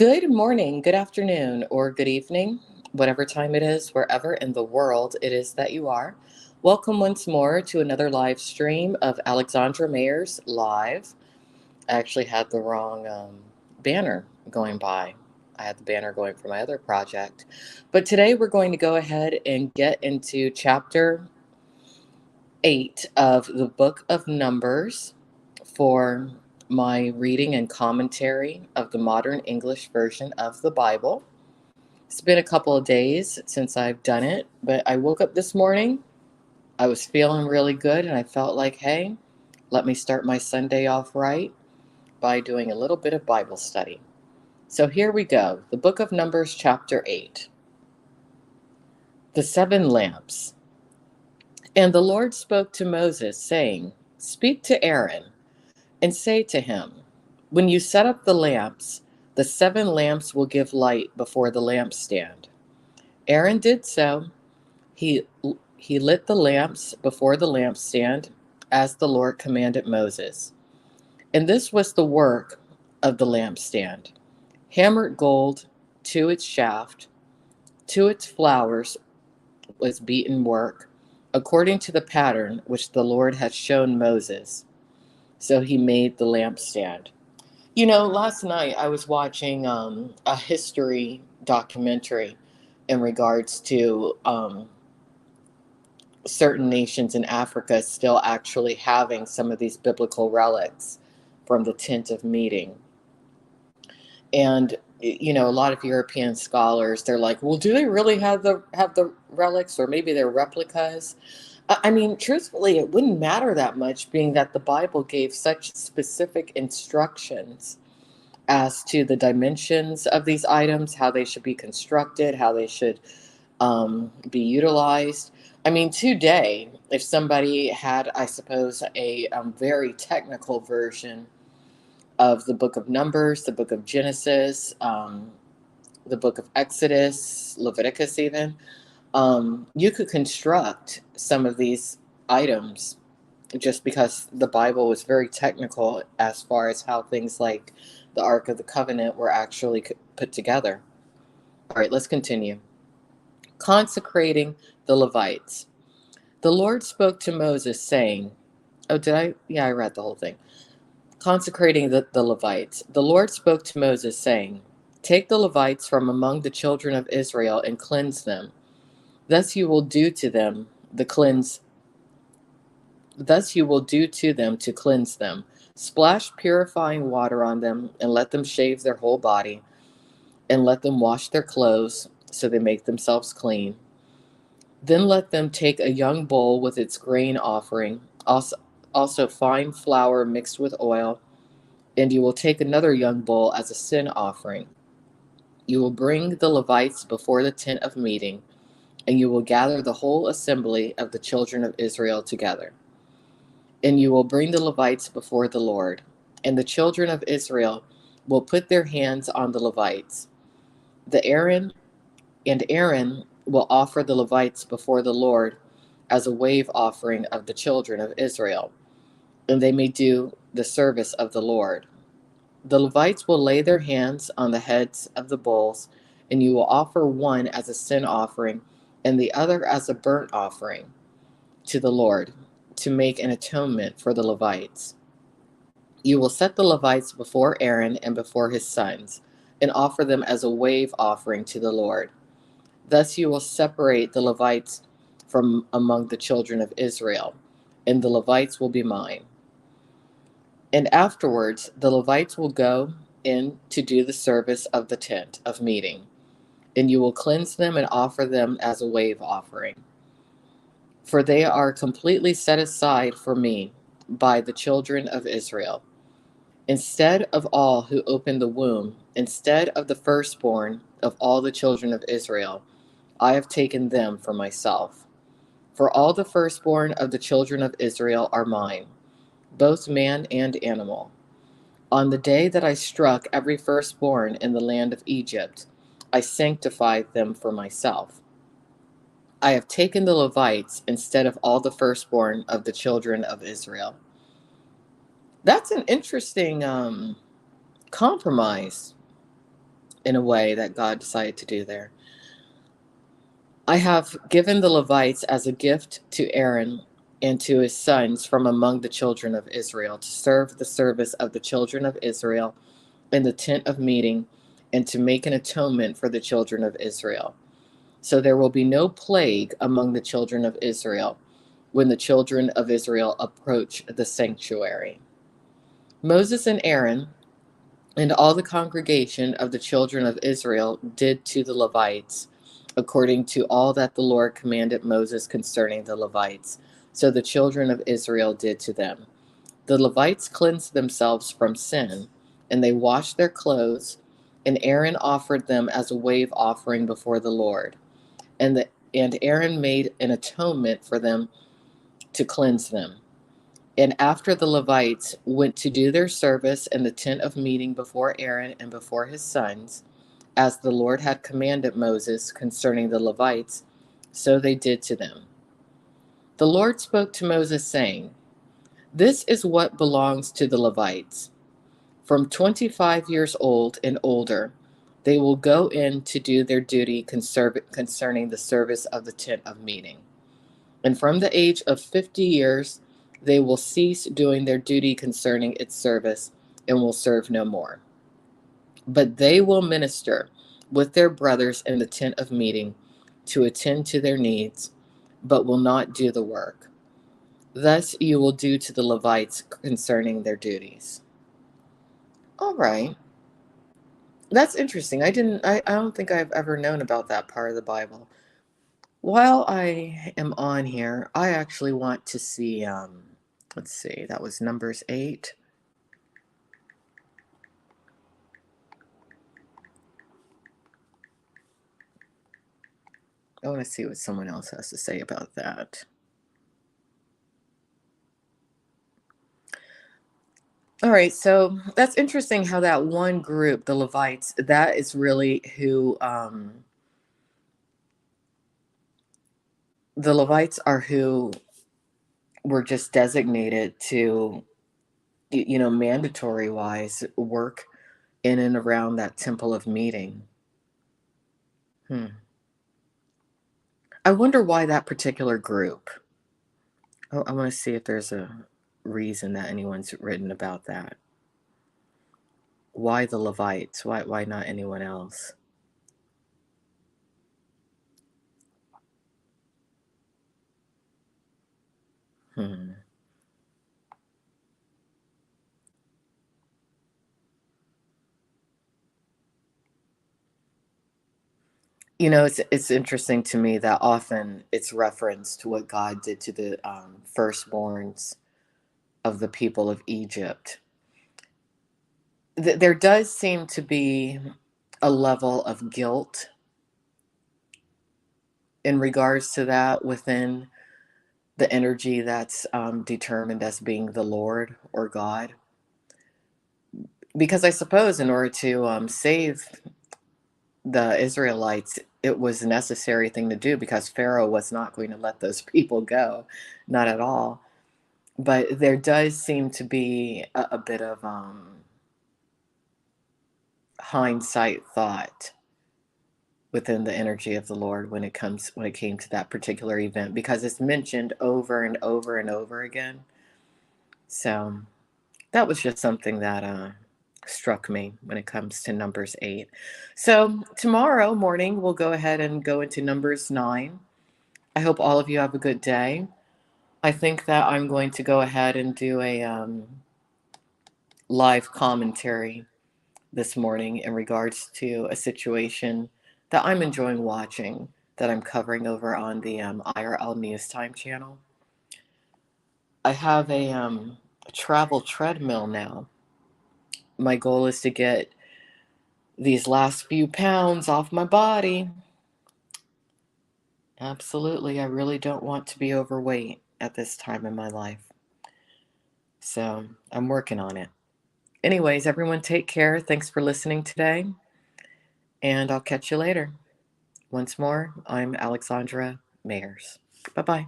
Good morning, good afternoon, or good evening, whatever time it is, wherever in the world it is that you are. Welcome once more to another live stream of Alexandra Mayer's Live. I actually had the wrong banner going by. I had the banner going for my other project. But today we're going to go ahead and get into chapter 8 of the book of Numbers for my reading and commentary of the modern English version of the Bible. It's been a couple of days since I've done it, but I woke up this morning. I was feeling really good, and I felt like, hey, let me start my Sunday off right by doing a little bit of Bible study. So here we go. The book of Numbers, chapter 8. The 7 lamps. And the Lord spoke to Moses, saying, Speak to Aaron and say to him, When you set up the lamps, the 7 lamps will give light before the lampstand. Aaron did so. He, he lit the lamps before the lampstand as the Lord commanded Moses. And this was the work of the lampstand: hammered gold to its shaft, to its flowers was beaten work, according to the pattern which the Lord had shown Moses. So he made the lampstand. Last night I was watching a history documentary in regards to certain nations in Africa still actually having some of these biblical relics from the tent of meeting. And a lot of European scholars, they're like, well, do they really have the relics, or maybe they're replicas? I mean, truthfully, it wouldn't matter that much, being that the Bible gave such specific instructions as to the dimensions of these items, how they should be constructed, how they should be utilized. I mean, today, if somebody had, I suppose, a very technical version of the book of Numbers, the book of Genesis, the book of Exodus, Leviticus, even, you could construct some of these items just because the Bible was very technical as far as how things like the Ark of the Covenant were actually put together. All right, let's continue. Consecrating the Levites. The Lord spoke to Moses, saying, oh, did I? Yeah, I read the whole thing. Consecrating the Levites. The Lord spoke to Moses, saying, Take the Levites from among the children of Israel and cleanse them. Thus you will do to them the cleanse. Thus you will do to them to cleanse them. Splash purifying water on them, and let them shave their whole body, and let them wash their clothes, so they make themselves clean. Then let them take a young bull with its grain offering, also fine flour mixed with oil, and you will take another young bull as a sin offering. You will bring the Levites before the tent of meeting, and you will gather the whole assembly of the children of Israel together. And you will bring the Levites before the Lord, and the children of Israel will put their hands on the Levites. Aaron will offer the Levites before the Lord as a wave offering of the children of Israel, and they may do the service of the Lord. The Levites will lay their hands on the heads of the bulls, and you will offer one as a sin offering and the other as a burnt offering to the Lord, to make an atonement for the Levites. You will set the Levites before Aaron and before his sons, and offer them as a wave offering to the Lord. Thus you will separate the Levites from among the children of Israel, and the Levites will be mine. And afterwards the Levites will go in to do the service of the tent of meeting, and you will cleanse them and offer them as a wave offering. For they are completely set aside for me by the children of Israel. Instead of all who open the womb, instead of the firstborn of all the children of Israel, I have taken them for myself. For all the firstborn of the children of Israel are mine, both man and animal. On the day that I struck every firstborn in the land of Egypt, I sanctified them for myself. I have taken the Levites instead of all the firstborn of the children of Israel. That's an interesting compromise. in a way that God decided to do there. I have given the Levites as a gift to Aaron and to his sons from among the children of Israel to serve the service of the children of Israel in the tent of meeting and to make an atonement for the children of Israel. So there will be no plague among the children of Israel when the children of Israel approach the sanctuary. Moses and Aaron and all the congregation of the children of Israel did to the Levites, according to all that the Lord commanded Moses concerning the Levites. So the children of Israel did to them. The Levites cleansed themselves from sin, and they washed their clothes, and Aaron offered them as a wave offering before the Lord. And Aaron made an atonement for them to cleanse them. And after the Levites went to do their service in the tent of meeting before Aaron and before his sons, as the Lord had commanded Moses concerning the Levites, so they did to them. The Lord spoke to Moses, saying, "This is what belongs to the Levites. From 25 years old and older, they will go in to do their duty concerning the service of the tent of meeting. And from the age of 50 years, they will cease doing their duty concerning its service and will serve no more. But they will minister with their brothers in the tent of meeting to attend to their needs, but will not do the work. Thus you will do to the Levites concerning their duties." All right. That's interesting. I don't think I've ever known about that part of the Bible. While I am on here, I actually want to see, let's see, that was Numbers 8. I want to see what someone else has to say about that. All right, so that's interesting how that one group, the Levites, that is really who, the Levites are who were just designated to, mandatory wise, work in and around that temple of meeting. I wonder why that particular group. Oh, I want to see if there's a reason that anyone's written about that. Why the Levites? Why not anyone else? Hmm. It's interesting to me that often it's referenced to what God did to the firstborns of the people of Egypt. There does seem to be a level of guilt in regards to that within the energy that's determined as being the Lord or God. Because I suppose in order to save the Israelites, it was a necessary thing to do because Pharaoh was not going to let those people go, not at all. But there does seem to be a bit of hindsight thought within the energy of the Lord when it came to that particular event because it's mentioned over and over and over again. So that was just something that struck me when it comes to Numbers 8. So tomorrow morning, we'll go ahead and go into Numbers 9. I hope all of you have a good day. I think that I'm going to go ahead and do a live commentary this morning in regards to a situation that I'm enjoying watching that I'm covering over on the IRL News Time channel. I have a travel treadmill now. My goal is to get these last few pounds off my body. Absolutely. I really don't want to be overweight at this time in my life. So I'm working on it. Anyways, everyone take care. Thanks for listening today. And I'll catch you later. Once more, I'm Alexandra Mayers. Bye bye.